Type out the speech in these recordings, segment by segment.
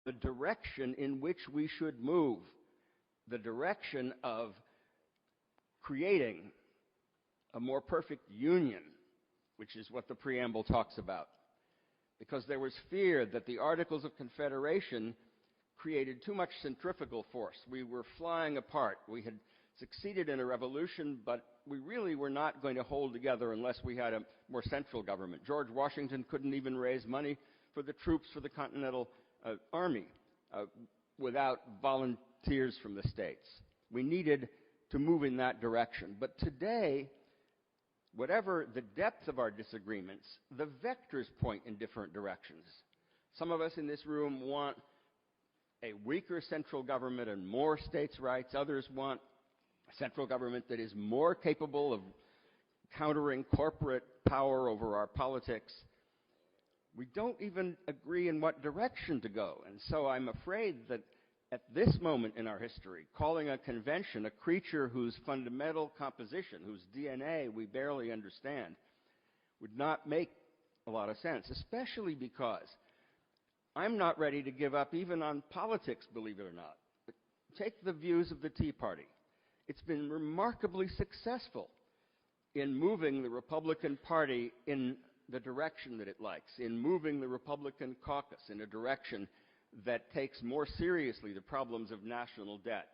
the direction in which we should move, the direction of creating a more perfect union, which is what the preamble talks about. Because there was fear that the Articles of Confederation created too much centrifugal force. We were flying apart. We had succeeded in a revolution, but we really were not going to hold together unless we had a more central government. George Washington couldn't even raise money for the troops for the Continental Army without volunteers from the states. We needed to move in that direction. But today, whatever the depth of our disagreements, the vectors point in different directions. Some of us in this room want a weaker central government and more states' rights. Others want a central government that is more capable of countering corporate power over our politics. We don't even agree in what direction to go. And so I'm afraid that at this moment in our history, calling a convention a creature whose fundamental composition, whose DNA we barely understand, would not make a lot of sense, especially because I'm not ready to give up even on politics, believe it or not. But take the views of the Tea Party. It's been remarkably successful in moving the Republican Party in the direction that it likes, in moving the Republican caucus in a direction that takes more seriously the problems of national debt.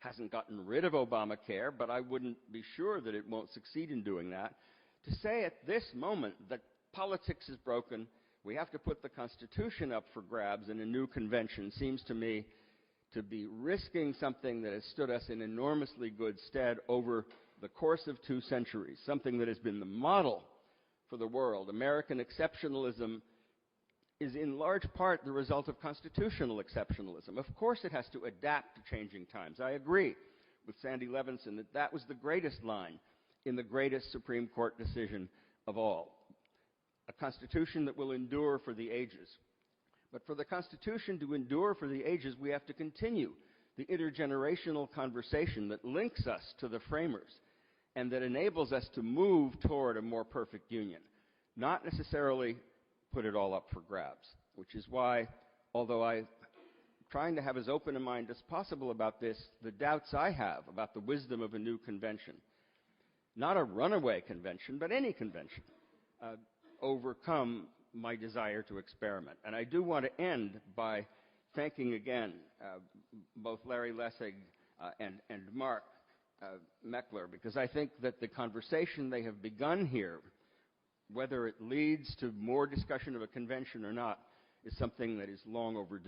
It hasn't gotten rid of Obamacare, but I wouldn't be sure that it won't succeed in doing that. To say at this moment that politics is broken, we have to put the Constitution up for grabs in a new convention seems to me to be risking something that has stood us in enormously good stead over the course of 2 centuries, something that has been the model for the world. American exceptionalism is in large part the result of constitutional exceptionalism. Of course it has to adapt to changing times. I agree with Sandy Levinson that that was the greatest line in the greatest Supreme Court decision of all. A constitution that will endure for the ages. But for the Constitution to endure for the ages, we have to continue the intergenerational conversation that links us to the framers and that enables us to move toward a more perfect union, not necessarily put it all up for grabs, which is why, although I'm trying to have as open a mind as possible about this, the doubts I have about the wisdom of a new convention, not a runaway convention, but any convention, overcome my desire to experiment. And I do want to end by thanking again both Larry Lessig and Mark Meckler, because I think that the conversation they have begun here, whether it leads to more discussion of a convention or not, is something that is long overdue.